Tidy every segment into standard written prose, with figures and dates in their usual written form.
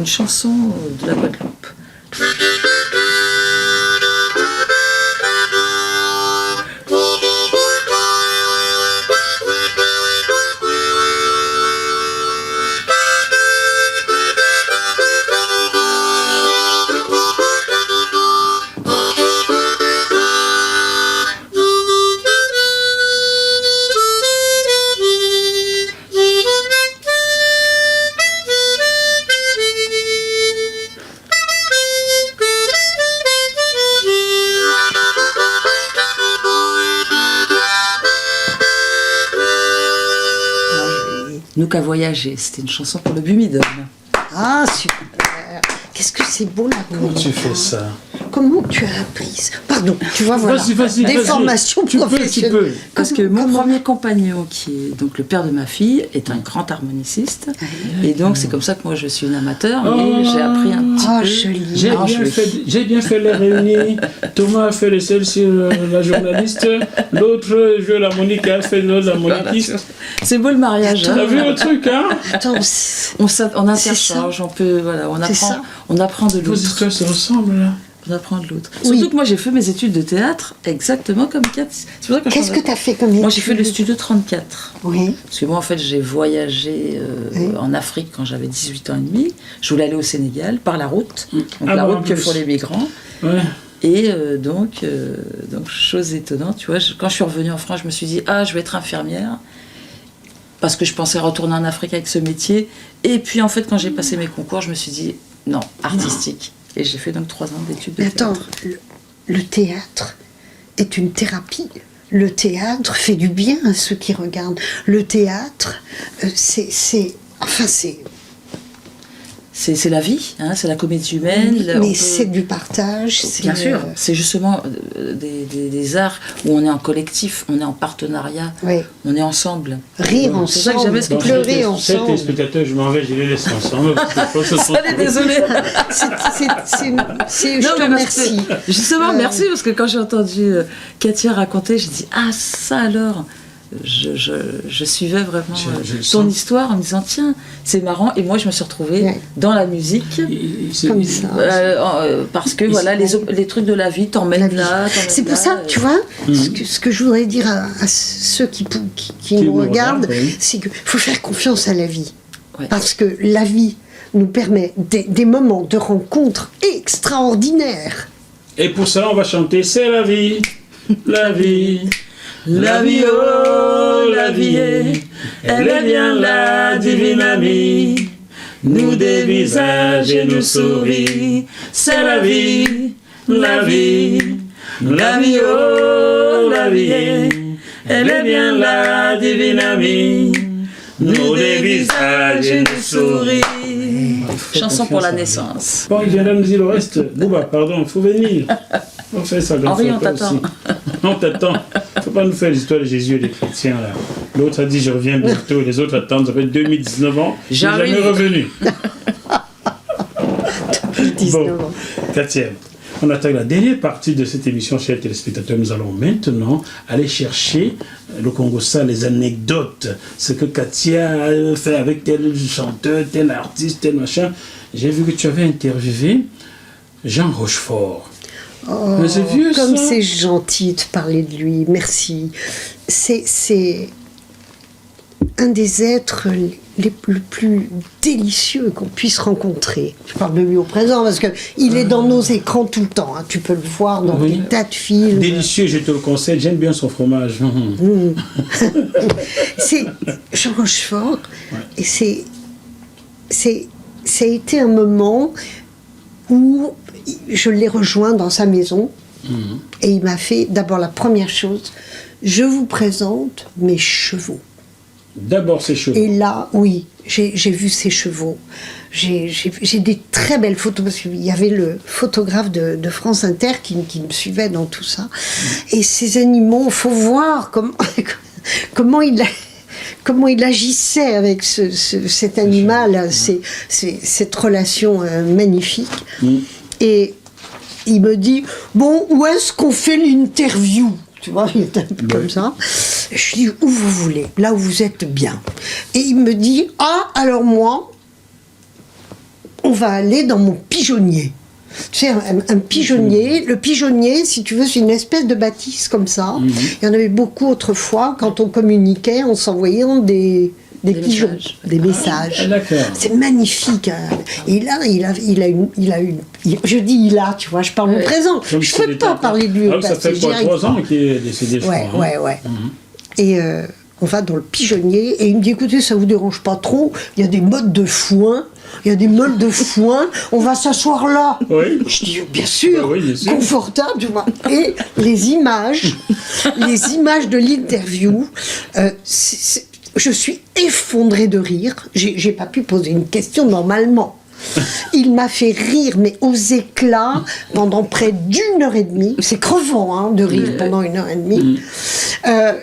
une chanson de la Guadeloupe. Nous qu'à voyager, c'était une chanson pour le Bumidum. Ah, super. Qu'est-ce que c'est beau là. Comment tu fais ça? Comment tu as appris ça? Pardon, tu vois, voilà. Vas-y, des formations professionnelles. Tu peux. Parce que mon premier compagnon, qui est donc le père de ma fille, est un grand harmoniciste. Et donc c'est comme ça que moi je suis une amateur, et j'ai appris un petit peu. Joli. J'ai bien fait les réunions. Thomas a fait les selles sur la journaliste. L'autre joue l'harmonica, a fait l'harmoniciste. C'est beau le mariage. T'as vu le truc, hein? Attends, on interchange, on apprend de Vos l'autre. histoires se ressemblent, là. On apprend de l'autre. Oui. Surtout que moi j'ai fait mes études de théâtre exactement comme Kat. C'est pour ça que qu'est-ce que tu as fait comme étude? Moi j'ai fait le studio 34. Oui. Parce que moi en fait j'ai voyagé en Afrique quand j'avais 18 ans et demi. Je voulais aller au Sénégal par la route. Donc la route que font les migrants. Ouais. Et donc, chose étonnante, tu vois, quand je suis revenue en France, je me suis dit, je vais être infirmière. Parce que je pensais retourner en Afrique avec ce métier. Et puis en fait, quand j'ai passé mes concours, je me suis dit, non, artistique. Et j'ai fait donc 3 ans d'études de théâtre. Attends, le théâtre est une thérapie. Le théâtre fait du bien à ceux qui regardent. Le théâtre, c'est la vie, hein, c'est la comédie humaine. Mais c'est du partage. Bien sûr, c'est justement des arts où on est en collectif, on est en partenariat, on est ensemble. Rire ensemble, c'est ça que j'aimais, pleurer ensemble. 7 téléspectateurs, je m'en vais, je les laisse ensemble. Allez, désolée. Je te remercie. Justement, merci, parce que quand j'ai entendu Katia raconter, j'ai dit, ça alors. Je suivais vraiment ton histoire en me disant tiens c'est marrant, et moi je me suis retrouvée dans la musique comme ça parce que voilà les trucs de la vie t'emmènent là. C'est pour ça, tu vois, ce que je voudrais dire à ceux qui nous regardent, c'est qu'il faut faire confiance à la vie, parce que la vie nous permet des moments de rencontre extraordinaires. Et pour ça on va chanter c'est la vie, la vie. La vie, oh, la vie, elle est bien la divine amie, nous dévisage et nous sourit, c'est la vie, la vie, la vie, oh, la vie, elle est bien la divine amie, nous dévisage et nous sourit. Chanson pour la naissance. Bon, il viendra nous dire le reste. Bouba, pardon, il faut venir. On fait ça comme Henri, ça. on t'attend. On t'attend. Faut pas nous faire l'histoire de Jésus et des chrétiens, là. L'autre a dit, je reviens bientôt. Les autres attendent. Ça fait 2019 ans. Je suis jamais revenu. Bon, Katia, on attaque la dernière partie de cette émission, chers téléspectateurs. Nous allons maintenant aller chercher le Congo ça, les anecdotes. Ce que Katia a fait avec tel chanteur, tel artiste, tel machin. J'ai vu que tu avais interviewé Jean Rochefort. Oh, mais c'est vieux, comme ça. c'est gentil de parler de lui, merci. C'est un des êtres les plus délicieux qu'on puisse rencontrer. Je parle de lui au présent parce qu'il est dans nos écrans tout le temps. Hein. Tu peux le voir dans des tas de films. Délicieux, je te le conseille. J'aime bien son fromage. C'est Jean Rochefort. Et ça a été un moment où je l'ai rejoint dans sa maison et il m'a fait d'abord la première chose, je vous présente mes chevaux. D'abord ses chevaux. Et là, oui, j'ai vu ses chevaux. J'ai des très belles photos parce qu'il y avait le photographe de France Inter qui me suivait dans tout ça. Et ces animaux, il faut voir comment il agissait avec cet animal, cette relation magnifique. Et il me dit, bon, où est-ce qu'on fait l'interview? Tu vois, il était un peu comme ça. Je lui dis, où vous voulez, là où vous êtes bien. Et il me dit, alors moi, on va aller dans mon pigeonnier. Tu sais, un pigeonnier. Le pigeonnier, si tu veux, c'est une espèce de bâtisse comme ça. Il y en avait beaucoup autrefois. Quand on communiquait, on s'envoyait des pigeons, messages. des messages. Ah, d'accord. C'est magnifique. Hein. Et là, je dis tu vois, je parle au présent. Comme Je c'est ne peux des pas temps. parler de lui Ah au oui, ça passé. fait j'y quoi, arrive 3 pas. ans qu'il est décédé, je Ouais, crois. hein. ouais. Et on va dans le pigeonnier et il me dit écoutez, ça vous dérange pas trop, il y a des modes de foin. Il y a des meules de foin, on va s'asseoir là. Oui. Je dis bien sûr, Bah oui, bien sûr. confortable, tu vois. Et les images de l'interview, je suis effondrée de rire. J'ai pas pu poser une question normalement. Il m'a fait rire, mais aux éclats, pendant près d'1h30. C'est crevant hein, de rire pendant 1h30.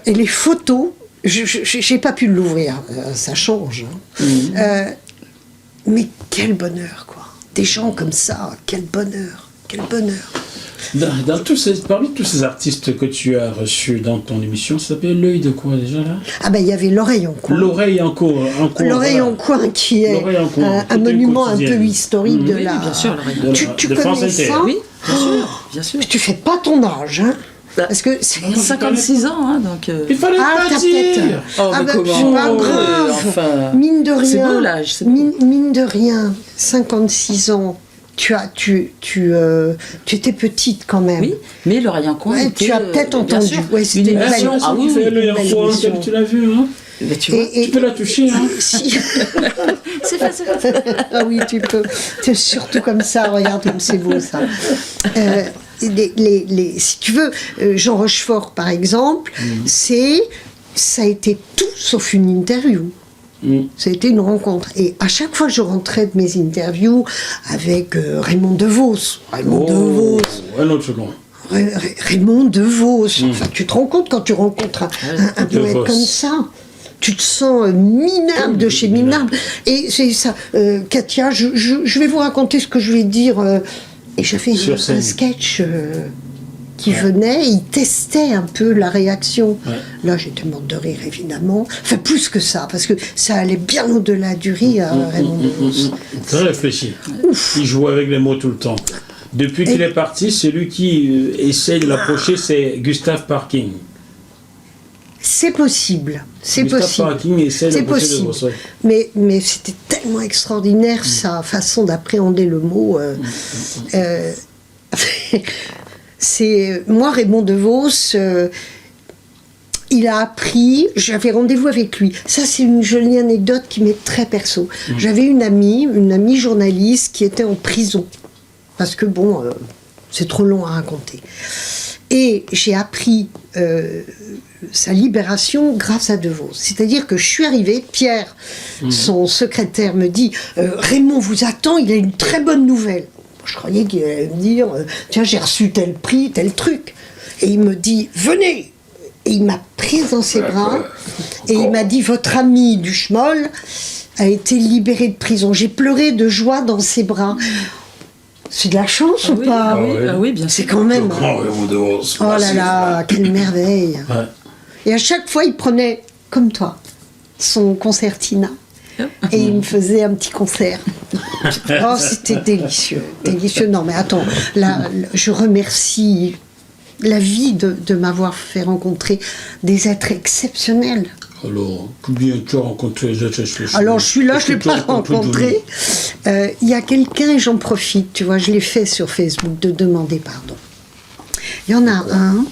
Et les photos, j'ai pas pu l'ouvrir. Ça change. Hein. Mais quel bonheur, quoi. Des gens comme ça, quel bonheur, quel bonheur. Parmi tous ces artistes que tu as reçus dans ton émission, ça s'appelle l'œil de quoi déjà là? Ah ben il y avait l'oreille en coin. L'oreille en coin. L'oreille en coin qui est L'oreille en coin, un qui était monument un peu quotidienne. historique de Oui, la... bien sûr, l'oreille. Tu de France connais Inter. ça? Oui, bien sûr. Tu fais pas ton âge, hein? Bah, Parce que c'est... 56 ans, hein, donc... Il fallait Ah, pas t'as dire. peut-être... Oh, mais bah, comment? c'est pas Oh, grave. enfin. Mine de rien... C'est beau, l'âge, c'est beau. Mine de rien, 56 ans, tu étais petite quand même. Oui, mais l'oreille en coin Ouais, était, tu as peut-être bien entendu. sûr, Ouais, c'était une une émission. belle- Ah oui, Fait oui. l'œil en belle coin, émission. tu l'as vu, hein? Mais tu vois, Et- Tu peux la toucher, hein? Si... c'est facile. Ah oui, tu peux. C'est surtout comme ça, regarde comme c'est beau ça. Si tu veux, Jean Rochefort par exemple, ça a été tout sauf une interview. Ça a été une rencontre. Et à chaque fois que je rentrais de mes interviews avec Raymond DeVos, DeVos, Un autre second. Raymond DeVos, enfin, tu te rends compte quand tu rencontres un poète DeVos. comme ça, tu te sens minable de chez minable. Et c'est ça, Katia, je vais vous raconter ce que je vais dire. Et j'avais Sur un scène. sketch qui venait, il testait un peu la réaction. Ouais. Là, j'étais morte de rire, évidemment. Enfin, plus que ça, parce que ça allait bien au-delà du rire, Raymond DeVos. Très réfléchi. Il joue avec les mots tout le temps. Depuis qu'il est parti, celui qui essaie de l'approcher, c'est Gustave Parking. C'est possible, c'est Gustave possible. Parking essaie C'est d'approcher de possible. Brossois. Mais c'était tellement extraordinaire sa façon d'appréhender le mot. C'est moi, Raymond DeVos. Il a appris, j'avais rendez-vous avec lui. Ça, c'est une jolie anecdote qui m'est très perso. J'avais une amie journaliste qui était en prison. Parce que bon, c'est trop long à raconter. Et j'ai appris sa libération grâce à DeVos. C'est-à-dire que je suis arrivée, Pierre, son secrétaire, me dit Raymond vous attend, il a une très bonne nouvelle. Je croyais qu'il allait me dire tiens, j'ai reçu tel prix, tel truc. Et il me dit venez. Et il m'a prise dans ses bras et il m'a dit votre ami Duchemol a été libéré de prison. J'ai pleuré de joie dans ses bras. C'est de la chance ou pas? Oui, bien C'est sûr. quand même. Grand Raymond DeVos. Oh là là, quelle merveille. Ouais. Et à chaque fois, il prenait, comme toi, son concertina. Et il me faisait un petit concert. Oh, c'était délicieux. Délicieux. Non, mais attends, là, je remercie la vie de m'avoir fait rencontrer des êtres exceptionnels. Alors, combien tu as rencontré? Alors, je suis là, je ne l'ai Est-ce que tu pas as rencontré. Il y a quelqu'un, et j'en profite, tu vois, je l'ai fait sur Facebook, de demander pardon. Il y en a un,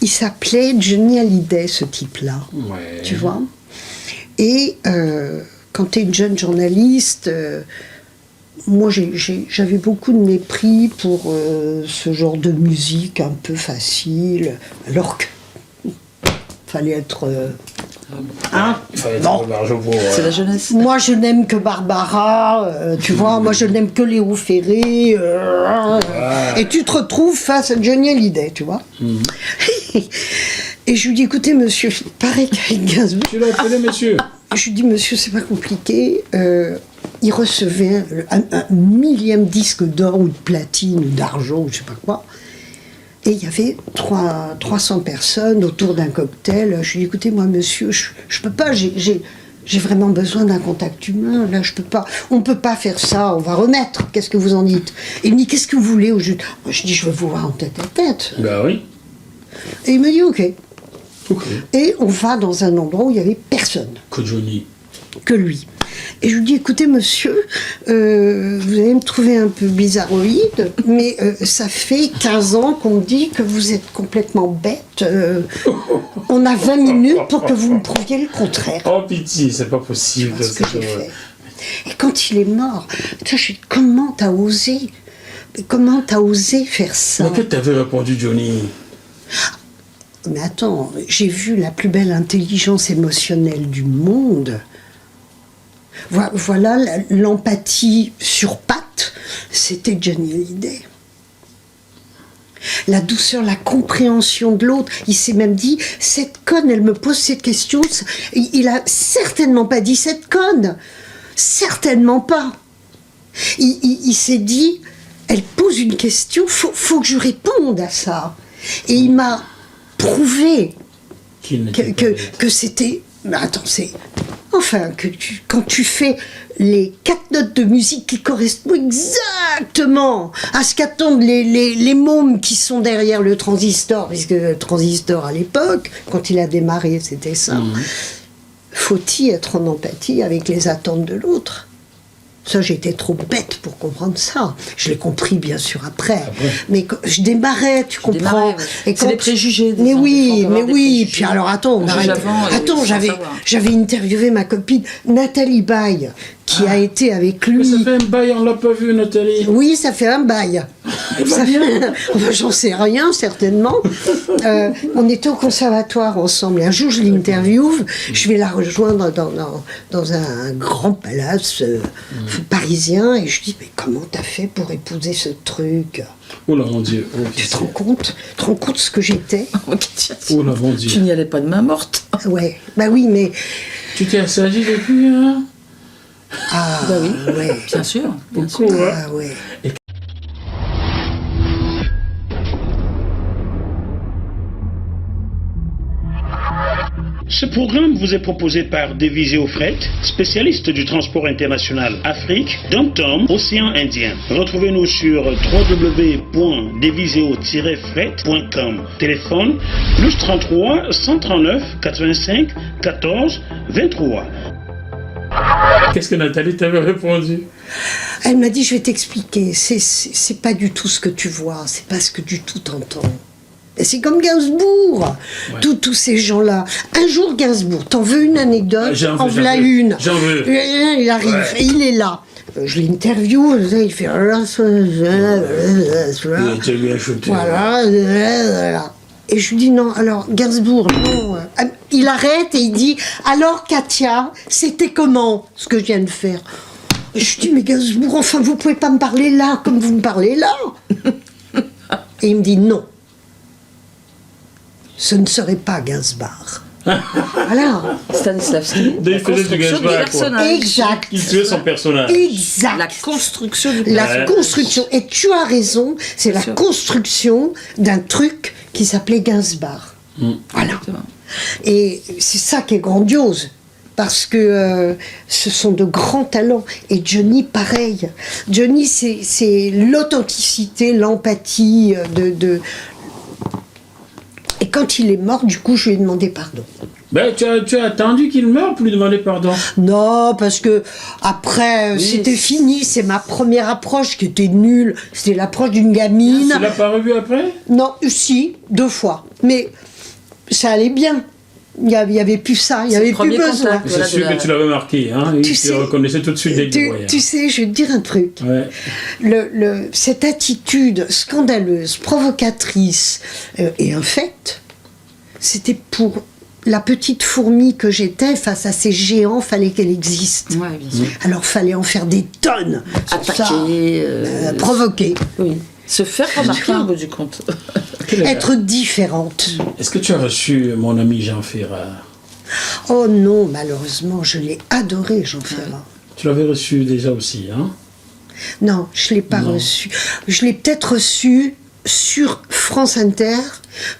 il s'appelait Johnny Hallyday, ce type-là. Ouais. Tu vois. Et quand tu es une jeune journaliste, moi j'avais beaucoup de mépris pour ce genre de musique un peu facile, alors que fallait être... Il fallait être Non. large pour, C'est la jeunesse. Moi je n'aime que Barbara, tu vois, moi je n'aime que Léo Ferré, et tu te retrouves face à Johnny Hallyday, tu vois. Et je lui dis, écoutez monsieur, pareil qu'avec Gainsbourg, Tu l'as appelé, monsieur? je lui dis, monsieur, c'est pas compliqué. Il recevait un millième disque d'or ou de platine ou d'argent ou je sais pas quoi. Et il y avait 300 personnes autour d'un cocktail. Je lui dis, écoutez, moi, monsieur, je peux pas, j'ai J'ai vraiment besoin d'un contact humain. Là, je peux pas. On peut pas faire ça. On va remettre. Qu'est-ce que vous en dites? Et il me dit, qu'est-ce que vous voulez au juste? Moi, je dis, je veux vous voir en tête à tête. Bah oui. Et il me dit, ok. Ok. Et on va dans un endroit où il y avait personne Que Johnny. que lui. Et je lui dis, écoutez, monsieur, vous allez me trouver un peu bizarroïde, mais ça fait 15 ans qu'on me dit que vous êtes complètement bête. On a 20 minutes pour que vous me prouviez le contraire. Oh pitié, c'est pas possible. Voilà ce que j'ai fait. Et quand il est mort, putain, je dis, comment t'as osé? Comment t'as osé faire ça? Mais que t'avais répondu, Johnny? Mais attends, j'ai vu la plus belle intelligence émotionnelle du monde. Voilà l'empathie sur pattes, c'était Johnny Hallyday. La douceur, la compréhension de l'autre. Il s'est même dit, cette conne, elle me pose cette question. Il a certainement pas dit cette conne. Certainement pas. Il s'est dit, elle pose une question, faut que je réponde à ça. Et il m'a prouvé que c'était... Mais attends, c'est... Enfin, quand tu fais les 4 notes de musique qui correspondent exactement à ce qu'attendent les mômes qui sont derrière le transistor, puisque le transistor à l'époque, quand il a démarré, c'était ça. Faut-il être en empathie avec les attentes de l'autre? Ça, j'étais trop bête pour comprendre ça. Je l'ai compris, bien sûr, après. Mais je démarrais, tu comprends. Ouais. C'est des préjugés. Mais disons, oui, des fois, on peut mais avoir des oui. préjugés. Puis alors, attends, Attends, j'avais interviewé ma copine Nathalie Baye, qui a été avec lui. Mais ça fait un bail, on l'a pas vu, Nathalie. Oui, ça fait un bail. J'en sais rien, certainement. On était au conservatoire ensemble. Et un jour, je l'interviewe. Je vais la rejoindre dans un grand palace parisien. Et je dis, mais comment t'as fait pour épouser ce truc? Oh là, mon Dieu. Oh, Tu te rends compte? Tu te rends compte de ce que j'étais? Oh là, mon Dieu. Tu n'y allais pas de main morte. Ouais, bah oui, mais... Tu t'es assagi depuis, hein? Ah, Bah oui, ouais. bien sûr. Bien sûr. Beaucoup, hein? Ah, ouais. Ce programme vous est proposé par Deviseo Fret, spécialiste du transport international Afrique, Dom-Tom, Océan Indien. Retrouvez-nous sur www.deviseo-fret.com. Téléphone +33 139 85 14 23. Qu'est-ce que Nathalie t'avait répondu? Elle m'a dit, je vais t'expliquer, c'est pas du tout ce que tu vois, c'est pas ce que du tout t'entends. Et c'est comme Gainsbourg, tous ces gens-là. Un jour, Gainsbourg, t'en veux une anecdote? En voilà une. J'en veux. Il arrive, et il est là. Je l'interview, il fait... Voilà. Et je lui dis, non, alors, Gainsbourg, non. Il arrête et il dit, alors, Katia, c'était comment, ce que je viens de faire? Et je dis, mais Gainsbourg, enfin, vous pouvez pas me parler là, comme vous me parlez là. Et il me dit, non. Ce ne serait pas Gainsbourg. Voilà. Stanislavski. Il faisait du Gainsbourg, quoi. Exact. Il tuait son personnage. Exact. La construction du La construction. Et tu as raison, c'est la sûr. construction d'un truc qui s'appelait Gainsbourg. Voilà. Exactement. Et c'est ça qui est grandiose. Parce que ce sont de grands talents. Et Johnny, pareil. Johnny, c'est l'authenticité, l'empathie Et quand il est mort, du coup, je lui ai demandé pardon. Ben, tu as attendu qu'il meure pour lui demander pardon. Non, parce que après, Oui, c'était fini. C'est ma première approche qui était nulle. C'était l'approche d'une gamine. Tu l'as pas revu après? Non, si, 2 fois. Mais ça allait bien. Il n'y avait plus ça, il n'y C'est avait le plus premier besoin. contact. C'est Voilà, sûr de que tu l'avais marqué, hein? Tu Tu sais- le reconnaissais tout de suite dès que tu le voyais. Tu sais, je vais te dire un truc. Ouais. Cette attitude scandaleuse, provocatrice et infecte, c'était pour la petite fourmi que j'étais face à ces géants, fallait qu'elle existe. Ouais, bien sûr. Alors fallait en faire des tonnes. sur ça. Attaquer. Provoquer. Oui. Se faire remarquer au bout du compte. Être différente. Est-ce que tu as reçu mon ami Jean Ferrat? Oh non, malheureusement, je l'ai adoré, Jean Ferrat. Tu l'avais reçu déjà aussi, hein? Non, je ne l'ai pas Non. reçu. Je l'ai peut-être reçu sur France Inter,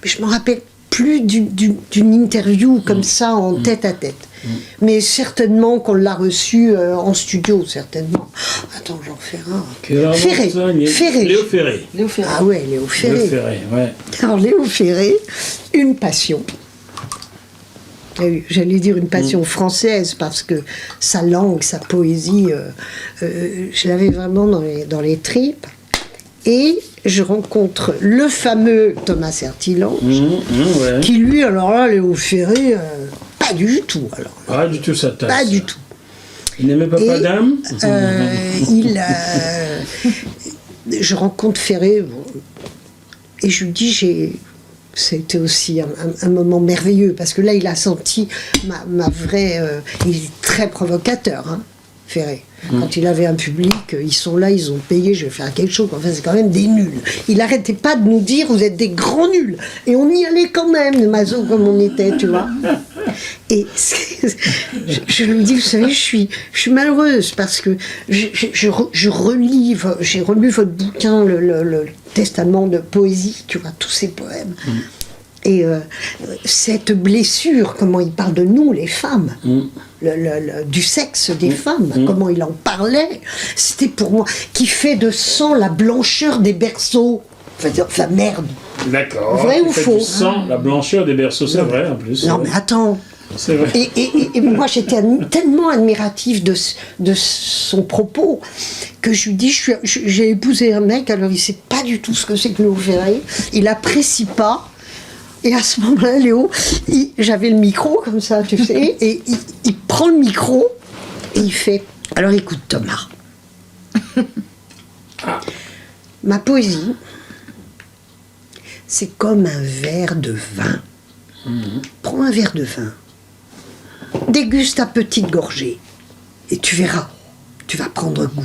mais je ne me rappelle plus d'une interview comme ça en tête à tête. Mais certainement qu'on l'a reçu en studio, certainement. Attends, Jean Ferrat. Ferré. Léo Ferré. Léo Ferré. Ah ouais, Léo Ferré. Léo Ferré, ouais. Alors Léo Ferré, une passion. J'allais dire une passion française parce que sa langue, sa poésie, je l'avais vraiment dans les tripes. Et je rencontre le fameux Thomas Sertillange, Ouais. qui lui, alors là, Léo Ferré, pas du tout. Alors, Pas du tout sa tasse. pas du tout. Il n'aimait pas Et, Padam je rencontre Ferré, bon, et je lui dis, c'était aussi un moment merveilleux, parce que là, il a senti ma vraie... il est très provocateur, hein, Ferré. Quand il avait un public, ils sont là, ils ont payé, je vais faire quelque chose. Enfin, c'est quand même des nuls. Il n'arrêtait pas de nous dire, vous êtes des grands nuls. Et on y allait quand même, de maso comme on était, tu vois. Et je lui dis, vous savez, je suis malheureuse parce que j'ai relu votre bouquin, le Testament de poésie, tu vois, tous ces poèmes. Et cette blessure, comment il parle de nous, les femmes, du sexe des femmes, comment il en parlait, c'était pour moi, qui fait de sang la blancheur des berceaux. Enfin merde. D'accord. Vrai ou faux? Du sang, la blancheur des berceaux, c'est vrai en plus. Non mais attends. C'est vrai. Et moi j'étais tellement admirative de son propos que je lui dis, j'ai épousé un mec, alors il sait pas du tout ce que c'est que Léo Ferré, il apprécie pas. Et à ce moment-là, Léo, j'avais le micro comme ça, tu sais, et il prend le micro et il fait, alors écoute Thomas, ma poésie, c'est comme un verre de vin. Prends un verre de vin, déguste à petite gorgée, et tu verras, tu vas prendre goût.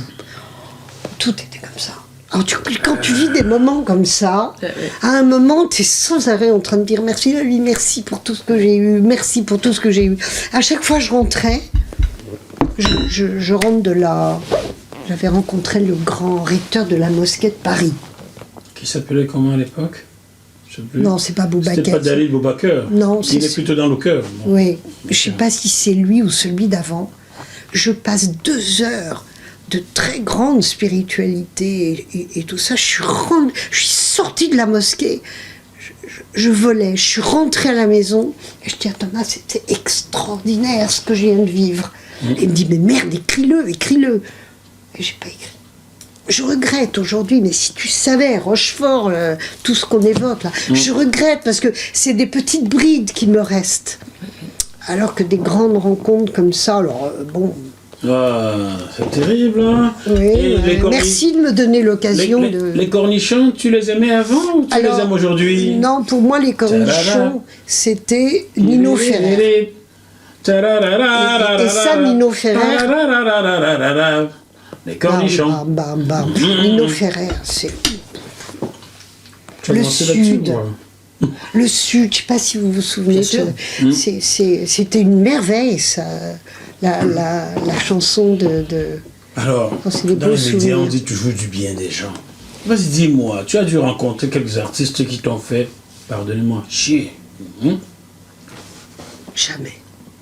Tout était comme ça. Alors quand tu vis des moments comme ça, à un moment, tu es sans arrêt en train de dire merci à lui, merci pour tout ce que j'ai eu, merci pour tout ce que j'ai eu. À chaque fois que je rentrais, je rentre de là. J'avais rencontré le grand recteur de la mosquée de Paris. Qui s'appelait comment à l'époque? Je sais plus. Non, c'est pas Boubacar. C'était pas Dalil Boubacar. Non, il est plutôt dans le cœur. Bon. Oui, je sais pas si c'est lui ou celui d'avant. Je passe 2 heures de très grande spiritualité et tout ça. Je suis sortie de la mosquée, je volais, je suis rentrée à la maison et je dis à Thomas, c'était extraordinaire ce que je viens de vivre. Et il me dit, mais merde, écris-le. Et j'ai pas écrit. Je regrette aujourd'hui, mais si tu savais, Rochefort, tout ce qu'on évoque là, je regrette parce que c'est des petites brides qui me restent. Alors que des grandes rencontres comme ça, alors bon... Ah, c'est terrible, hein? Oui, merci de me donner l'occasion de... Les cornichons, tu les aimais avant ou tu les aimes aujourd'hui? Non, pour moi, les cornichons, c'était Nino Ferrer. Et ça, Nino Ferrer... Les cornichons. Nino Ferrer, c'est... Le Sud. Le Sud, je ne sais pas si vous vous souvenez. C'était une merveille, ça... La chanson de... Alors, dans les médias, on dit toujours du bien des gens. Vas-y, dis-moi, tu as dû rencontrer quelques artistes qui t'ont fait, pardonnez-moi, chier. Jamais.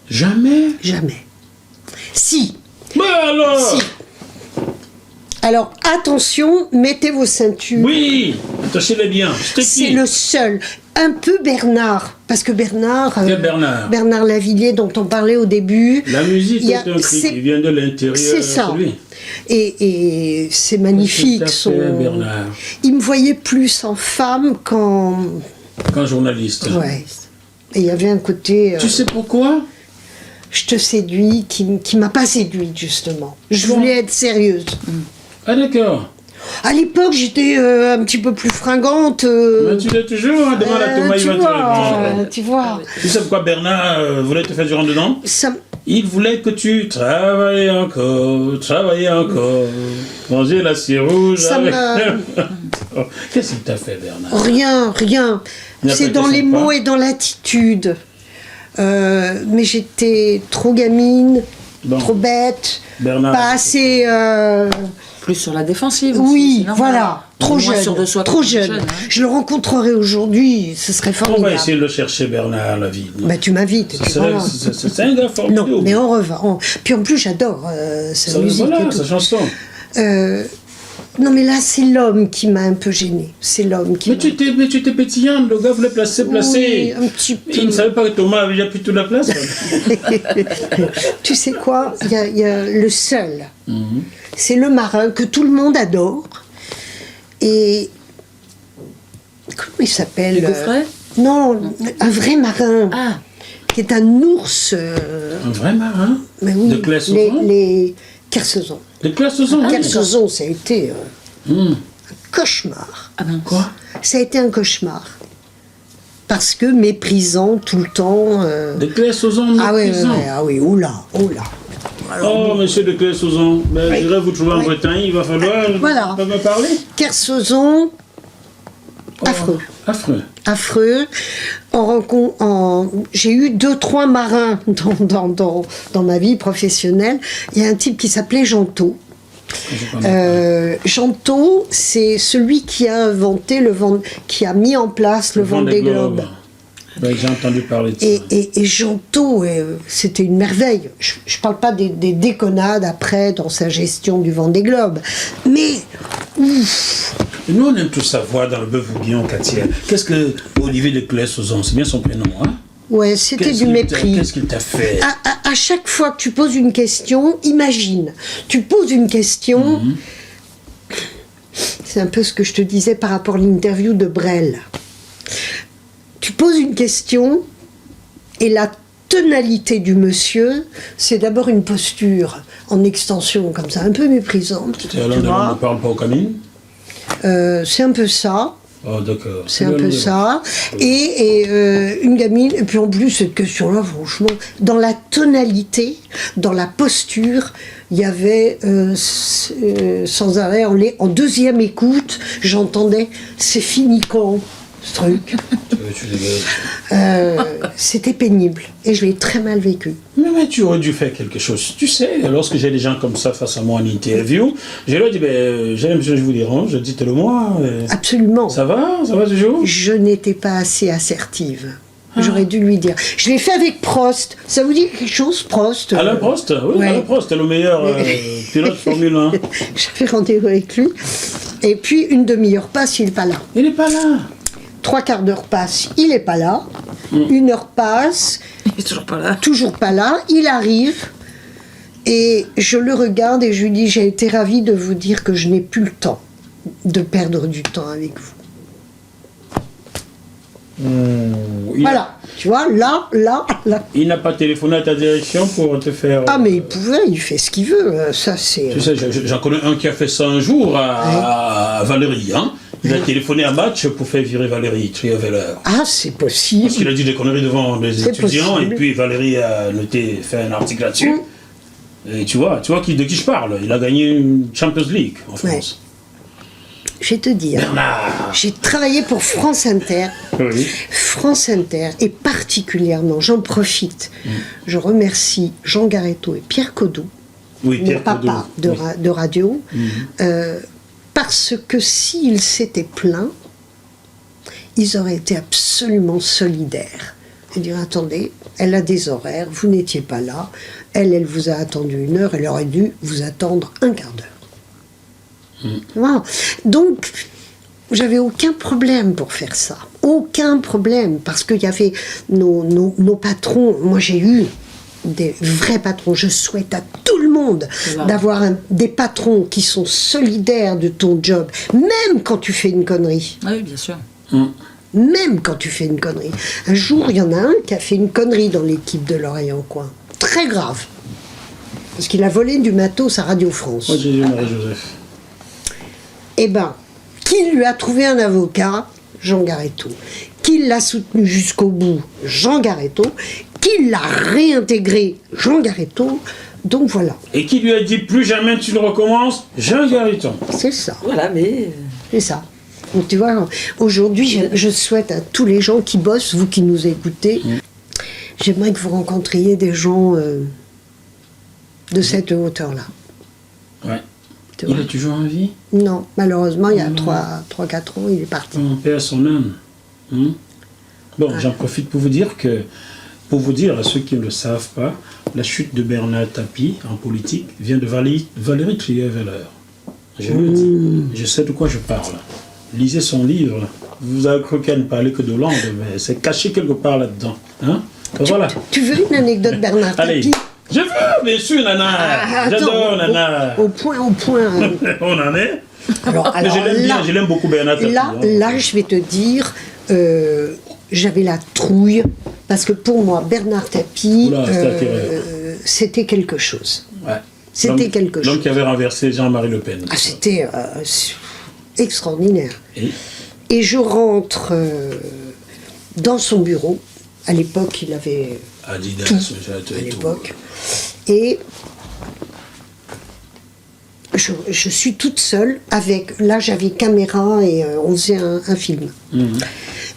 Jamais? Jamais. Si. Mais alors? Si. Alors, attention, mettez vos ceintures. Oui, attachez-les bien. C'est le seul. Un peu Bernard, parce que Bernard... Bernard Lavilliers, dont on parlait au début... La musique est un cri qui vient de l'intérieur. C'est ça. Et c'est magnifique. Bernard. Il me voyait plus en femme qu'en journaliste. Ouais. Et il y avait un côté... Tu sais pourquoi? Je te séduis, qui m'a pas séduite, justement. Je voulais être sérieuse. Ah d'accord. À l'époque, j'étais un petit peu plus fringante. Mais tu l'es toujours, hein, demande à Thomas, tu vois. Tu sais pourquoi Bernard voulait te faire du rentre-dedans? Il voulait que tu travailles encore, manger la cire rouge. Qu'est-ce qu'il t'a fait, Bernard? Rien. C'est dans les mots et dans l'attitude. Mais j'étais trop gamine Bon. trop bête, Bernard. pas assez... Plus sur la défensive. aussi, oui, c'est normal. voilà, trop Moins jeune, sûr de soi trop quand on est jeune. hein. Je le rencontrerai aujourd'hui, ce serait On va formidable. essayer de le chercher, Bernard, la vie. Bah, tu m'invites. et puis voilà. C'est un gars formidable. Non, mais on revient. Puis en plus, j'adore sa musique Voilà, et tout. sa chanson. Non, mais là, c'est l'homme qui m'a un peu gênée. C'est l'homme qui Mais m'a... tu étais pétillante, le gars voulait placer. Oui, un petit peu. Il ne savait pas que Thomas avait déjà pris toute la place. Tu sais quoi? Il y a le seul. Mhm. C'est le marin que tout le monde adore. Et... Comment il s'appelle? Les Gaufrets Non, un vrai marin. Ah, Qui est un ours... Un vrai marin. mais oui, De Claire-Sauzon. les Kersozon. De Claire-Sauzon. Kersozon, ça a été Hum. un cauchemar. ah ben Quoi? Ça a été un cauchemar. Parce que méprisant tout le temps. De Claire-Sauzon, Ah oui, méprisant. ah oui, oula, oula. Oh, monsieur de Claire-Sauzon, ben, Oui. j'irai vous trouver en Oui. Bretagne, il va falloir Voilà. me parler. Kersozon, affreux. Affreux. Affreux. J'ai eu 2-3 marins dans ma vie professionnelle. Il y a un type qui s'appelait Gentot. Gentot, c'est celui qui a inventé qui a mis en place le Vendée Globe. Ben, j'ai entendu parler de ça. Et Gentot, c'était une merveille. Je ne parle pas des déconnades après dans sa gestion du Vendée Globe. Mais, ouf, Et nous, on aime tout savoir dans le bœuf bourguignon, Katia. Qu'est-ce que Olivier de Claire-Sauzon, c'est bien son prénom, hein? ouais, c'était Qu'est-ce du qu'il mépris. Qu'est-ce qu'il t'a fait? À chaque fois que tu poses une question, imagine, tu poses une question, c'est un peu ce que je te disais par rapport à l'interview de Brel. Tu poses une question et la tonalité du monsieur, c'est d'abord une posture en extension comme ça, un peu méprisante. Et alors, tu on vois. ne parle pas au camine? C'est un peu ça. Oh, d'accord. C'est un peu ça. Et une gamine, et puis en plus, cette question-là, franchement, dans la tonalité, dans la posture, il y avait sans arrêt, en deuxième écoute, j'entendais « c'est fini quand ?» ce truc. Tu dégages. C'était pénible. Et je l'ai très mal vécu. Mais tu aurais dû faire quelque chose. Tu sais, lorsque j'ai des gens comme ça face à moi en interview, je leur dis, ben, j'ai l'impression que je vous dérange, dites-le moi. Absolument. Ça va toujours? Je n'étais pas assez assertive. J'aurais dû lui dire. Je l'ai fait avec Prost. Ça vous dit quelque chose, Prost? Alain Prost? Oui, Ouais. Alain Prost, c'est le meilleur pilote Formule 1. J'avais rendez-vous avec lui. Et puis, une demi-heure passe, il n'est pas là. Il n'est pas là. 3/4 d'heure passe, il n'est pas là. 1 heure passe, il est toujours pas là. toujours pas là. Il arrive et je le regarde et je lui dis, j'ai été ravie de vous dire que je n'ai plus le temps de perdre du temps avec vous. Voilà, tu vois, là. Il n'a pas téléphoné à ta direction pour te faire... Ah, mais il pouvait, il fait ce qu'il veut. Ça, c'est... Tu sais, j'en connais un qui a fait ça un jour à Valérie. Hein. Il a téléphoné à Match pour faire virer Valérie Trierweiler. Ah, c'est possible. Parce qu'il a dit des conneries devant les C'est étudiants, possible. et puis Valérie a noté, fait un article là-dessus. Et tu vois de qui je parle. Il a gagné une Champions League en France. Je vais te dire, Bernard. j'ai travaillé pour France Inter. Oui. France Inter, et particulièrement, j'en profite, je remercie Jean Garetto et Pierre Codot, Oui, mon Pierre papa Codot. de radio, parce que s'ils s'étaient plaints, ils auraient été absolument solidaires. Et dire, attendez, elle a des horaires, vous n'étiez pas là, elle vous a attendu 1 heure, elle aurait dû vous attendre 1/4 d'heure. Voilà. Donc, j'avais aucun problème pour faire ça. Aucun problème. Parce qu'il y avait nos patrons. Moi, j'ai eu des vrais patrons. Je souhaite à tout le monde d'avoir des patrons qui sont solidaires de ton job. Même quand tu fais une connerie. Oui, bien sûr. Même quand tu fais une connerie. Un jour, il y en a un qui a fait une connerie dans l'équipe de l'Oreille en Coin. Très grave. Parce qu'il a volé du matos à Radio France. Moi, j'ai dit Marie-Joseph. Eh ben, qui lui a trouvé un avocat? Jean Garetto. Qui l'a soutenu jusqu'au bout? Jean Garetto. Qui l'a réintégré? Jean Garetto. Donc voilà, Et qui lui a dit plus jamais tu le recommences? Jean Gariton. c'est ça. Voilà, mais... C'est ça. Donc tu vois, aujourd'hui, je souhaite à tous les gens qui bossent, vous qui nous écoutez, j'aimerais que vous rencontriez des gens de cette hauteur-là. Ouais. Tu Il vois. est toujours en vie? Non, malheureusement, il y a 3-4 ans, il est parti. On paie à son âme. Bon, j'en profite pour vous dire à ceux qui ne le savent pas, la chute de Bernard Tapie en politique vient de Valérie Trierweiler. Je le dis, je sais de quoi je parle. Lisez son livre. Vous avez cru qu'elle ne parlait que d'Hollande, mais c'est caché quelque part là-dedans. Hein? Voilà. Tu veux une anecdote Bernard Allez. Tapie? Je veux, bien sûr, Nana. Attends, J'adore Nana. Au point. On en est. Alors Mais je l'aime bien, je l'aime beaucoup Bernard Tapie. Là, je vais te dire, j'avais la trouille, parce que pour moi, Bernard Tapie, Oula, c'était quelque chose. Ouais. C'était quelque chose. L'homme qui avait renversé Jean-Marie Le Pen. Ah, c'était extraordinaire. Et Et je rentre dans son bureau. À l'époque, il avait Adidas, tout, tout, à l'époque. Et je suis toute seule avec... Là, j'avais caméra et on faisait un film.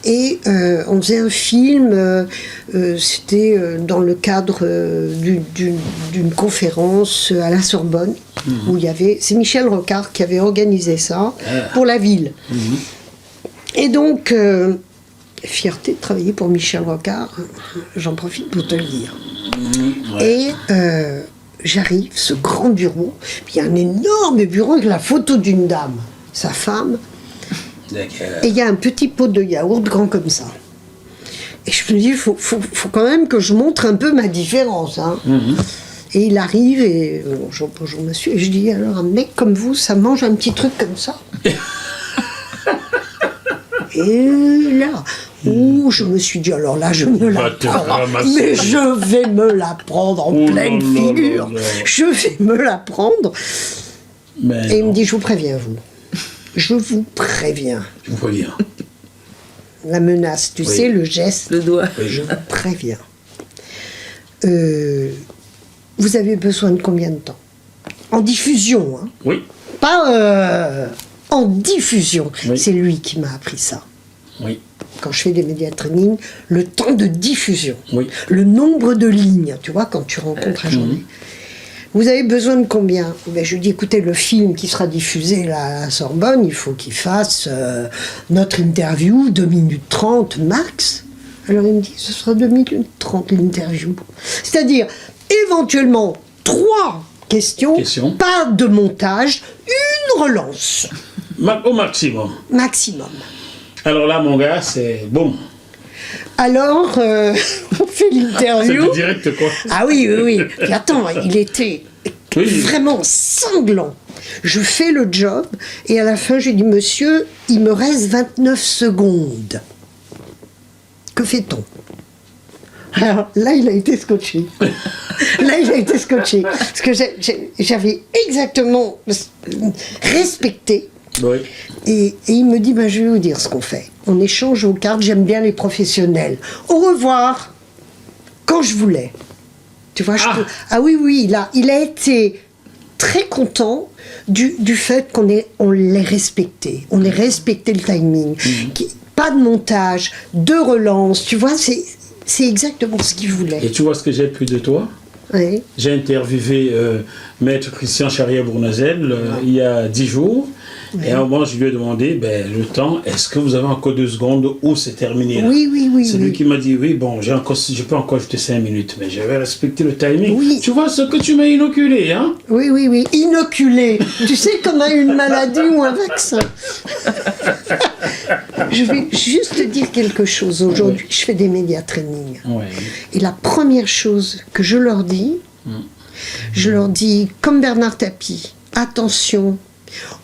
Et on faisait un film, c'était dans le cadre d'une conférence à la Sorbonne, où il y avait... C'est Michel Rocard qui avait organisé ça pour la ville. Et donc, fierté de travailler pour Michel Rocard, j'en profite pour te le dire. Et j'arrive, ce grand bureau, puis il y a un énorme bureau avec la photo d'une dame, sa femme, et il y a un petit pot de yaourt grand comme ça. Et je me dis, il faut quand même que je montre un peu ma différence. Hein. Et il arrive, et bonjour monsieur, et je dis, alors un mec comme vous, ça mange un petit truc comme ça? Et là, je me suis dit, alors là, je me la prends. Mais je vais me la prendre en pleine figure. Je vais me la prendre. Et il me dit, je vous préviens, vous. Je vous préviens. Je vous préviens. La menace, tu sais, le geste. Le doigt. Je vous préviens. Vous avez besoin de combien de temps? En diffusion, hein. Oui. Pas en diffusion. Oui. C'est lui qui m'a appris ça. Oui. Quand je fais des médias training, le temps de diffusion, Oui. le nombre de lignes, tu vois, quand tu rencontres un journée. Vous avez besoin de combien? Ben, je lui dis, écoutez, le film qui sera diffusé là, à la Sorbonne, il faut qu'il fasse notre interview, 2 minutes 30 max. Alors il me dit, ce sera 2 minutes 30 l'interview. C'est-à-dire, éventuellement, 3 questions, pas de montage, une relance. Au maximum. Maximum. Alors là, mon gars, c'est bon. Alors, on fait l'interview. C'est du direct, quoi. Ah oui. Puis attends, il était vraiment cinglant. Je fais le job, et à la fin, je lui dis, monsieur, il me reste 29 secondes. Que fait-on? Alors là, il a été scotché. Parce que j'avais exactement respecté. Oui. Et il me dit, ben, je vais vous dire ce qu'on fait. On échange aux cartes, j'aime bien les professionnels. Au revoir, quand je voulais. Tu vois, ah oui, il a été très content du fait on l'ait respecté. On ait respecté le timing. Pas de montage, de relance, tu vois, c'est exactement ce qu'il voulait. Et tu vois ce que j'ai appris de toi? Oui. J'ai interviewé Maître Christian Charrière-Bournazel il y a 10 jours. Et à un moment, je lui ai demandé, le temps, est-ce que vous avez encore 2 secondes ou c'est terminé là? Oui. C'est lui qui m'a dit, oui, bon, je peux encore ajouter 5 minutes, mais je vais respecter le timing. Oui. Tu vois ce que tu m'as inoculé, hein? Oui. Inoculé. Tu sais, comme à une maladie ou un vaccin. Je vais juste te dire quelque chose. Aujourd'hui, je fais des médias training. Ouais. Et la première chose que je leur dis, comme Bernard Tapie, attention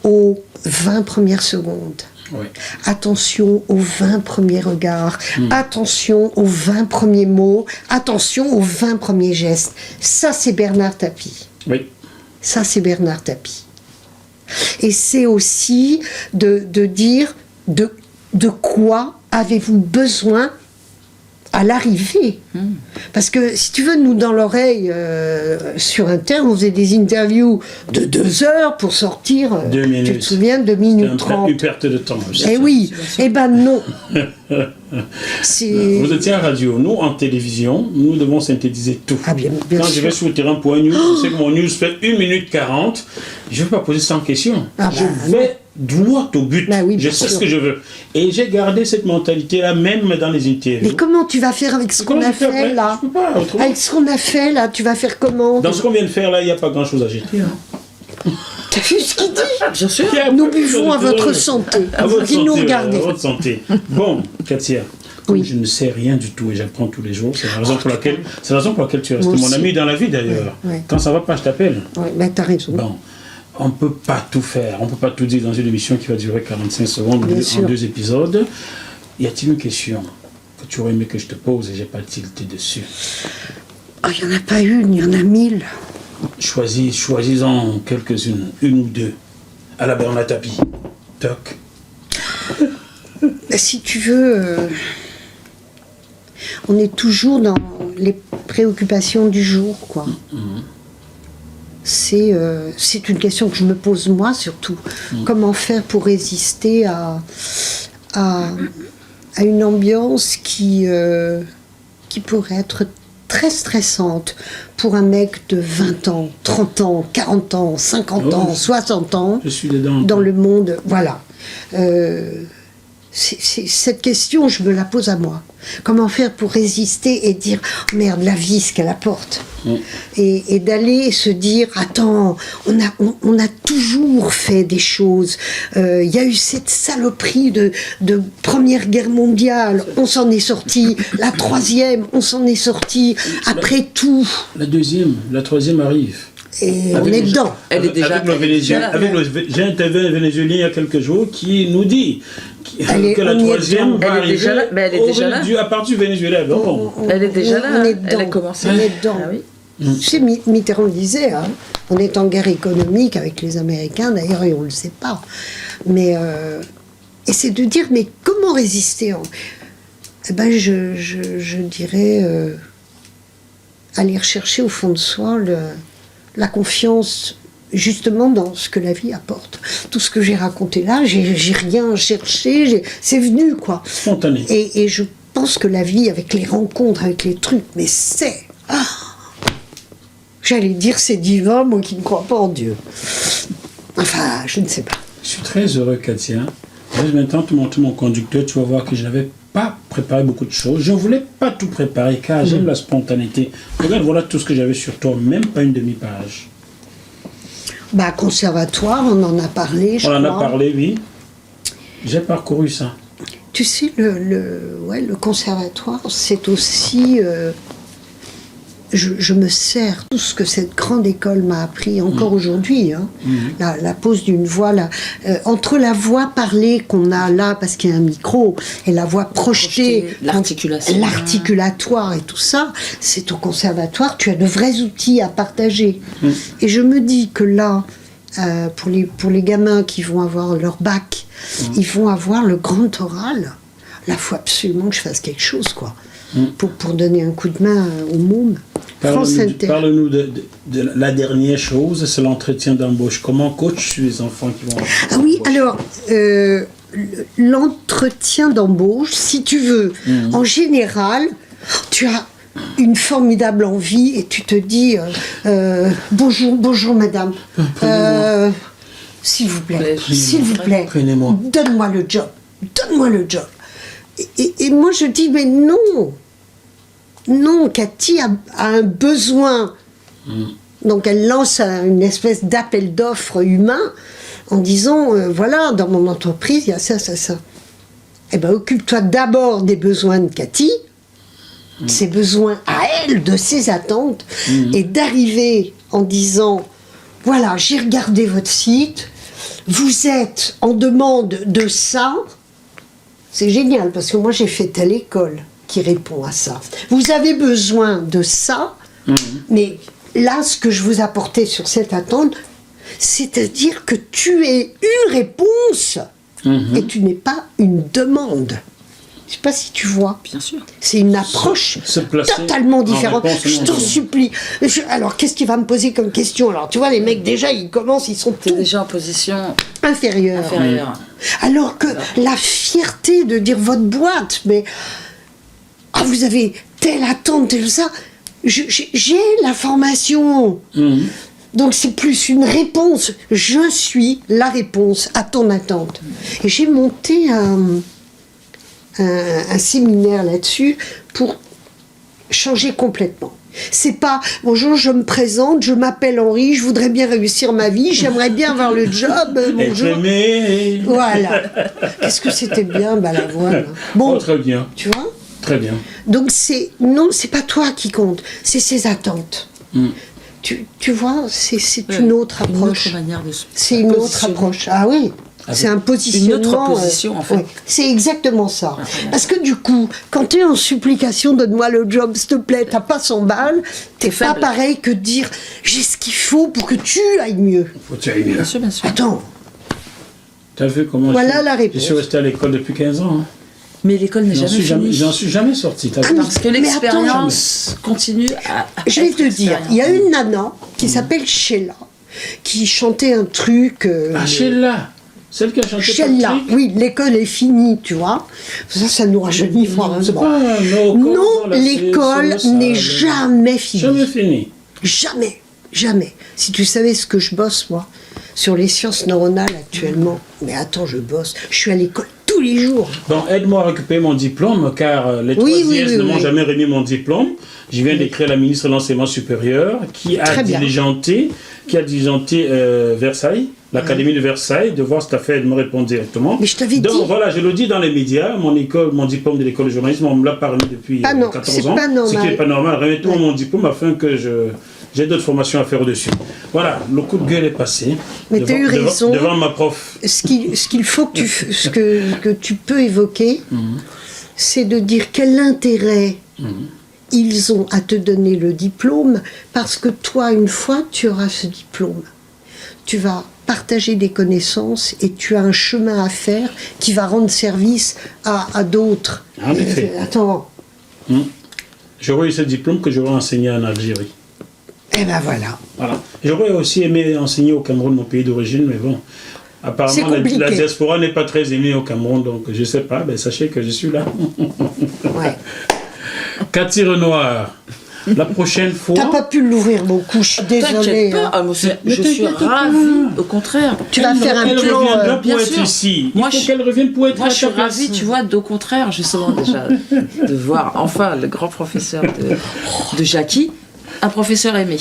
aux 20 premières secondes. Ouais. Attention aux 20 premiers regards, attention aux 20 premiers mots, attention aux 20 premiers gestes. Ça, c'est Bernard Tapie. Oui. Ça, c'est Bernard Tapie. Et c'est aussi de dire de quoi avez-vous besoin à l'arrivée. Parce que, si tu veux, nous, dans l'oreille, sur Inter, on faisait des interviews de 2 heures pour sortir, 2 minutes. tu te souviens, 2 minutes 30. Une perte de temps. Eh oui, eh ben non. C'est... Vous étiez à radio. Nous, en télévision, nous devons synthétiser tout. Ah, bien Quand sûr. je vais sur le terrain pour un news, je sais que mon news fait 1 minute 40. Je ne vais pas poser 100 questions. Ah, Je vais droit au but. Bah oui, je bien sais sûr. ce que je veux. Et j'ai gardé cette mentalité-là, même dans les interviews. Mais comment tu vas faire avec ce qu'on Comment a je fais fait, après là? Je peux pas, autrement. Avec ce qu'on a fait, là, tu vas faire comment? Dans ce qu'on vient de faire, là, il n'y a pas grand-chose à jeter. T'as vu ce qu'il dit? Bien sûr. Il y a Nous pas grand-chose buvons à à votre jeter. santé. À votre Qui nous santé, regardez. à votre santé. Bon, Katia, comme Oui. je ne sais rien du tout et j'apprends tous les jours, c'est la raison pour laquelle tu restes Moi mon aussi. ami dans la vie d'ailleurs. Ouais, ouais. Quand ça va pas, je t'appelle. Ouais, ben t'as raison. Bon, on ne peut pas tout faire, on ne peut pas tout dire dans une émission qui va durer 45 secondes Bien en sûr. 2 épisodes. Y a-t-il une question que tu aurais aimé que je te pose et j'ai pas tilté dessus? Oh, il n'y en a pas une, il y en a 1000. Choisis-en quelques-unes, 1 ou 2. À la Bernard Tapie. Toc. Si tu veux, on est toujours dans les préoccupations du jour, quoi. C'est une question que je me pose moi surtout. Comment faire pour résister à une ambiance qui pourrait être très stressante pour un mec de 20 ans, 30 ans, 40 ans, 50 ans, 60 ans, Je suis dedans. dans le monde. Voilà. Cette question, je me la pose à moi. Comment faire pour résister et dire oh merde, la vie, ce qu'elle apporte. Et d'aller se dire attends, on a toujours fait des choses. Il y a eu cette saloperie de Première Guerre mondiale, on s'en est sorti. La 3e, on s'en est sorti. Après tout, La 2e, la 3e arrive. et on Avec est le- dedans. Elle est déjà- avec le Vénézuélien. J'ai interviewé un Vénézuélien il y a quelques jours qui nous dit que la on y est 3e dedans. va Elle est arriver déjà là, mais elle est déjà là. à partir du Venezuela. Bon. Elle est déjà là, On est elle a dedans. commencé. On est dedans. Ah oui. Tu sais, Mitterrand le disait, hein, on est en guerre économique avec les Américains, d'ailleurs, et on ne le sait pas. Mais, et c'est de dire, mais comment résister Eh ben, je dirais aller rechercher au fond de soi la confiance, justement, dans ce que la vie apporte. Tout ce que j'ai raconté là, j'ai rien cherché, c'est venu, quoi. Spontané. Et je pense que la vie, avec les rencontres, avec les trucs, mais c'est... Ah, j'allais dire c'est divin, moi qui ne crois pas en Dieu. Enfin, je ne sais pas. Je suis très heureux, Katia. Laisse maintenant te montrer mon conducteur, tu vas voir que je n'avais pas préparé beaucoup de choses. Je ne voulais pas tout préparer car j'aime la spontanéité. Regarde, voilà tout ce que j'avais sur toi, même pas une demi-page. Bah, conservatoire, on en a parlé, je On en crois. a parlé, oui. J'ai parcouru ça. Tu sais, le conservatoire, c'est aussi... je me sers tout ce que cette grande école m'a appris, encore aujourd'hui. Hein. La pose d'une voix, entre la voix parlée qu'on a là, parce qu'il y a un micro, et la voix projetée, l'articulation. l'articulatoire et tout ça, c'est au conservatoire, tu as de vrais outils à partager. Et je me dis que là, pour les gamins qui vont avoir leur bac, ils vont avoir le grand oral. Là, il faut absolument que je fasse quelque chose, quoi. Pour donner un coup de main au môme. France Inter. Parle-nous de la dernière chose, c'est l'entretien d'embauche. Comment coach les enfants qui vont... Ah oui, alors, l'entretien d'embauche, si tu veux, en général, tu as une formidable envie et tu te dis bonjour madame, s'il vous plaît, Prenez-moi. donne-moi le job. Et moi je dis mais non, Cathy a un besoin. Donc elle lance une espèce d'appel d'offres humain en disant voilà, dans mon entreprise il y a ça. Eh bien occupe-toi d'abord des besoins de Cathy, ses besoins à elle, de ses attentes, et d'arriver en disant voilà, j'ai regardé votre site, vous êtes en demande de ça. C'est génial parce que moi j'ai fait telle école qui répond à ça. Vous avez besoin de ça, mais là ce que je vous apportais sur cette attente, c'est-à-dire que tu es une réponse et tu n'es pas une demande. Je sais pas si tu vois. Bien sûr. C'est une approche Se placer totalement en différente. réponse au Je t'en monde. supplie. Alors, qu'est-ce qu'il va me poser comme question? Alors, tu vois, les mecs, déjà, ils commencent, ils sont T'es tout déjà en position inférieurs. inférieure. Alors que la fierté de dire votre boîte, mais ah, vous avez telle attente, tel ça, j'ai la formation. Donc c'est plus une réponse. Je suis la réponse à ton attente. Et j'ai monté un séminaire là-dessus pour changer complètement. C'est pas bonjour, je me présente, je m'appelle Henri, je voudrais bien réussir ma vie, j'aimerais bien avoir le job. Être Bonjour. aimé. Voilà. Qu'est-ce que c'était bien, Balavoine. Bon, Oh, très bien, tu vois. très bien. Donc non, c'est pas toi qui compte, c'est ses attentes. Tu vois, c'est une autre approche. Une autre manière de se C'est une autre positionner. approche. Ah oui. C'est un positionnement. Une autre position, en fait. ouais. C'est exactement ça. Parce que du coup, quand tu es en supplication, donne-moi le job, s'il te plaît, t'as pas 100 balles, t'es pas faible. pareil que de dire j'ai ce qu'il faut pour que tu ailles mieux. Faut que tu ailles bien. Bien sûr, bien sûr. Attends, T'as vu comment Voilà la réponse. Je suis resté à l'école depuis 15 ans. Hein. Mais l'école n'est jamais finie. J'en suis jamais sorti. T'as vu Parce que Mais l'expérience continue à je vais être te dire, il y a une nana qui s'appelle Sheila, qui chantait un truc. Ah, Sheila, celle qui a chanté Sheila, Patrick. oui, l'école est finie, tu vois. Ça nous rajeunit C'est franchement. pas Non, l'école n'est jamais finie. Jamais fini. Jamais, jamais. Si tu savais ce que je bosse, moi, sur les sciences neuronales actuellement, mais attends, je bosse, je suis à l'école tous les jours. Bon, aide-moi à récupérer mon diplôme, car les 3 Oui, IS ne m'ont oui. jamais remis mon diplôme. Je viens d'écrire à la ministre de l'Enseignement supérieur, qui a Très bien. diligenté Versailles, l'Académie de Versailles, de voir cette affaire, de me répondre directement. Mais je t'avais Donc dit. voilà, je le dis dans les médias, mon diplôme de l'école de journalisme, on me l'a parlé depuis Ah non, 14 c'est ans. pas normal. Ce qui n'est pas normal. Remets-moi mon diplôme afin que j'ai d'autres formations à faire au-dessus. Voilà, le coup de gueule est passé. Mais t'as eu raison. Devant ma prof. Ce qu'il faut que tu peux évoquer, c'est de dire quel intérêt ils ont à te donner le diplôme, parce que toi, une fois, tu auras ce diplôme. Tu vas partager des connaissances et tu as un chemin à faire qui va rendre service à d'autres. En effet. Attends, J'aurais eu ce diplôme que j'aurais enseigné en Algérie. eh ben voilà. Voilà. J'aurais aussi aimé enseigner au Cameroun, mon pays d'origine, mais bon. C'est Apparemment, compliqué. la diaspora n'est pas très aimée au Cameroun, donc je ne sais pas, mais sachez que je suis là. Ouais. Cathy Renoir, la prochaine fois... T'as pas pu l'ouvrir beaucoup, je suis désolée. T'inquiète pas, hein. ah, moi, Mais je suis t'inquiète pas. ravie, au contraire. Tu vas faire un elle plan. reviendra pour bien être sûr. ici. Moi, Il faut je- qu'elle revienne pour être Moi, à je suis ta place. ravie, tu vois, au contraire, justement, déjà, de voir enfin le grand professeur de Jackie, un professeur aimé.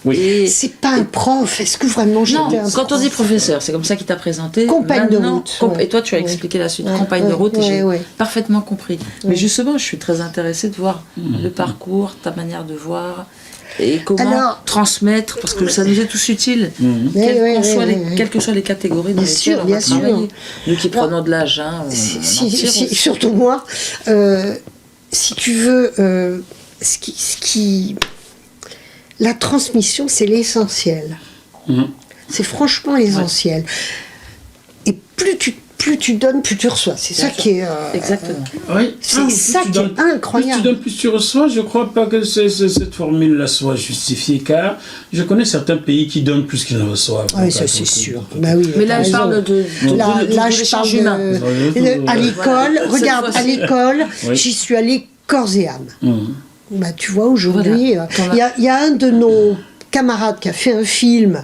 Oui. Et C'est pas un prof, est-ce que vraiment non, j'étais un quand on prof dit professeur, c'est comme ça qu'il t'a présenté. Compagne de Maintenant, route, ouais. Et toi, tu as Ouais. expliqué la suite, Ouais, compagne de ouais, route, et ouais, j'ai ouais. parfaitement compris. Mais justement, je suis très intéressée de voir le parcours, ta manière de voir, et comment Alors- transmettre, parce que ça nous est tous utile, quelles que soient les catégories dans Bien lesquelles sûr, on bien va sûr. travailler. Nous qui prenons de l'âge, hein, on en tire aussi. Surtout moi, si tu veux, la transmission, c'est l'essentiel. C'est franchement l'essentiel. Et plus tu donnes, plus tu reçois. C'est ça qui est... Exactement. Oui. C'est Ah, ça plus tu qui est donnes- incroyable. Plus tu donnes, plus tu reçois. Je ne crois pas que cette formule-là soit justifiée, car je connais certains pays qui donnent plus qu'ils ne reçoivent. Oui, ça c'est sûr. Bah oui, Mais là, t'as je raison. parle de Là, de je parle l'échange humain. à l'école. Voilà. Regarde, Cette à fois-ci. l'école, Oui. j'y suis allée corps et âme. Bah, tu vois, aujourd'hui, Voilà. il y a un de nos camarades qui a fait un film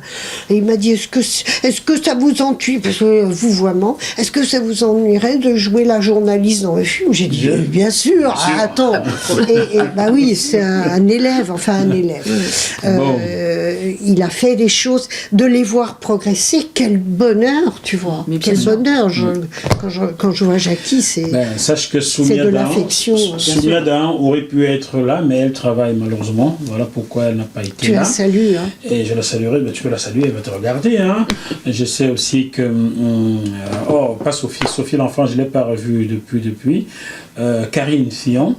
et il m'a dit est-ce que ça vous ennuie, parce que vouvoiement, est-ce que ça vous ennuierait de jouer la journaliste dans le film? J'ai dit bien sûr. Attends, et bah oui, c'est un élève, enfin un élève. Bon. Il a fait des choses, de les voir progresser, quel bonheur, tu vois, Mais bien quel sûr. bonheur. Quand je vois Jackie, c'est Ben, sache que c'est de Soumia l'affection. Dan aurait pu être là, mais elle travaille malheureusement. Voilà pourquoi elle n'a pas été Tu là. la salues, hein. Et je la saluerai, ben, tu peux la saluer, elle va te regarder. Hein. Je sais aussi que... pas Sophie. Sophie l'enfant, je ne l'ai pas revue depuis. Karine Fillon,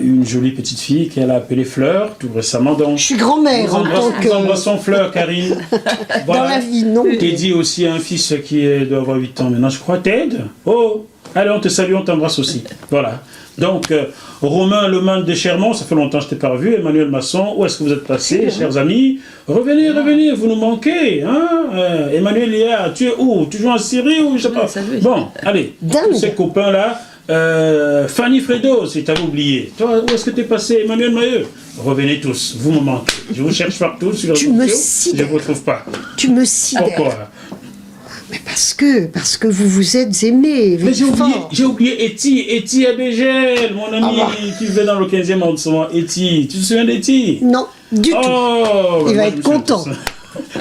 une jolie petite fille qu'elle a appelée Fleur, tout récemment. Donc, Je suis grand-mère en tant nous que... embrassons Fleur, Karine. Dans la vie, non. Dédié aussi à un fils qui doit avoir 8 ans maintenant, je crois. Ted. Oh, Allez, on te salue, on t'embrasse aussi. Voilà. Donc, Romain Leman de Chermont, ça fait longtemps que je ne t'ai pas revu. Emmanuel Masson, où est-ce que vous êtes passés, chers amis? Revenez, vous nous manquez. Hein? Emmanuel Léa, tu es où? Tu joues en Syrie ou je sais pas? Bon, allez, tous ces copains-là. Fanny Fredo, si tu avais oublié. Toi, où est-ce que tu es passé? Emmanuel Mailleux. Revenez tous, vous me manquez. Je vous cherche partout sur les réseaux sociaux, je ne vous trouve pas. Tu me sidères. Pourquoi? Mais parce que vous vous êtes aimés. Mais j'ai oublié Eti Abégel, mon ami qui vivait dans le 15e arrondissement. Eti, tu te souviens d'Eti? Non, du tout. Il va être content.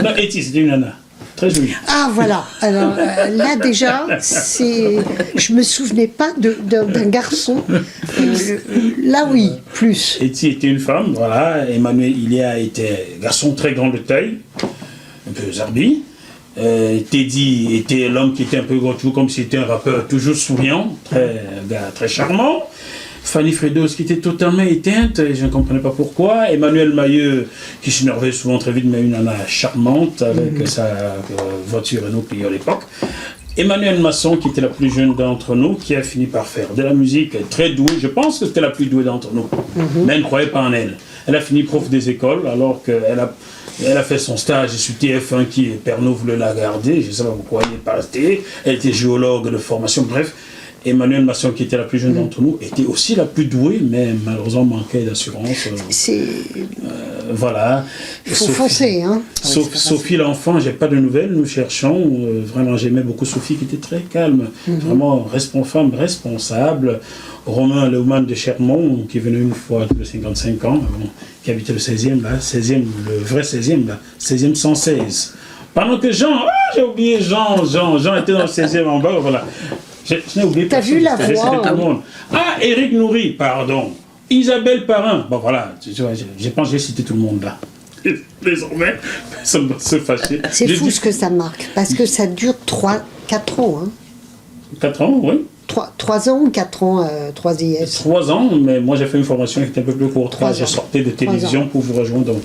Non, Eti, c'était une nana. Très jolie. Ah voilà, alors là déjà, je me souvenais pas d'un garçon. Là oui, plus. Eti était une femme, voilà. Emmanuel Ilia était garçon très grand de taille, un peu zarbi. Teddy était l'homme qui était un peu gros, comme si c'était un rappeur, toujours souriant, très charmant. Fanny Fredos qui était totalement éteinte, et je ne comprenais pas pourquoi. Emmanuel Mailleux qui s'énervait souvent très vite, mais une nana charmante avec sa voiture Renault Clio à l'époque. Emmanuel Masson qui était la plus jeune d'entre nous, qui a fini par faire de la musique très douée. Je pense que c'était la plus douée d'entre nous, mais elle ne croyait pas en elle. Elle a fini prof des écoles alors qu'elle a fait son stage sur TF1 qui Pernod voulait la garder. Je ne sais pas pourquoi elle n'est pas restée. Elle était géologue de formation, bref. Emmanuel Masson, qui était la plus jeune d'entre nous, était aussi la plus douée, mais malheureusement manquait d'assurance. Voilà. Il faut foncer, hein. Sophie l'enfant, j'ai pas de nouvelles, nous cherchons. Vraiment, j'aimais beaucoup Sophie, qui était très calme, vraiment femme responsable. Romain Leumann de Chermont, qui est venu une fois tous les 55 ans, qui habitait le 16e, là, 16e, le vrai 16e, là, 16e 116. Pendant que Jean, j'ai oublié Jean était dans le 16e en bas, voilà. Je n'ai oublié pas. T'as vu la voix? Tout le monde. Ah, Éric Nourri, pardon. Isabelle Parrain. Bon, voilà, je pense que j'ai cité tout le monde là. Désormais, personne ne va se fâcher. C'est fou ce que ça marque, parce que ça dure 4 ans. Hein. 4 ans, oui. 3 ans ou 4 ans, 3IS? 3 ans, mais moi j'ai fait une formation qui était un peu plus courte. J'ai sorti de télévision pour vous rejoindre. Donc,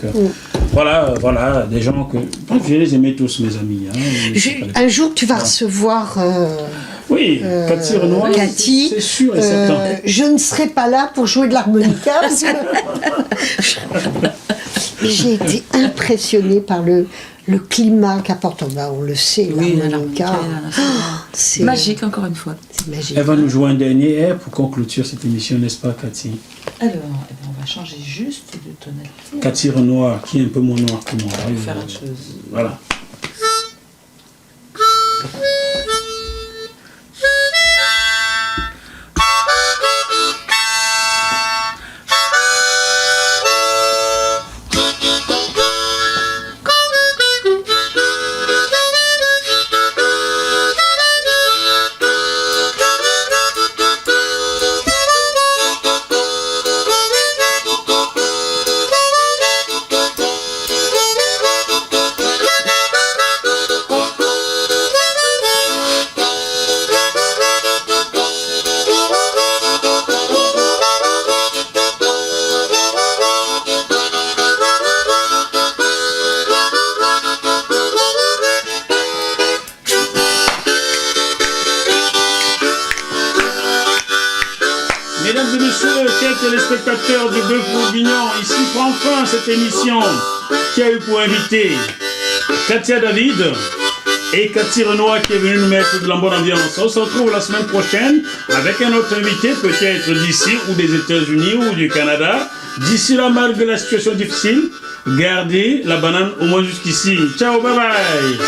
voilà, des gens que. Je les aimais tous, mes amis. Hein, un jour, tu vas recevoir. Oui, Cathy Renoir, c'est sûr et certain. Je ne serai pas là pour jouer de l'harmonica. Mais j'ai été impressionnée par le climat qu'apporte. On le sait, l'harmonica. C'est magique, encore une fois. C'est magique. Elle va nous jouer un dernier air pour qu'on clôture cette émission, n'est-ce pas, Cathy? Alors, on va changer juste de tonalité. Cathy Renoir, qui est un peu moins noire que moi. On va faire autre chose. Voilà. Téléspectateurs du Bœuf Bourguignon, ici prend fin cette émission qui a eu pour invité Katia David et Cathy Renoir qui est venue nous mettre de la bonne ambiance. On se retrouve la semaine prochaine avec un autre invité, peut-être d'ici ou des États-Unis ou du Canada. D'ici là, malgré la situation difficile, gardez la banane au moins jusqu'ici. Ciao, bye bye.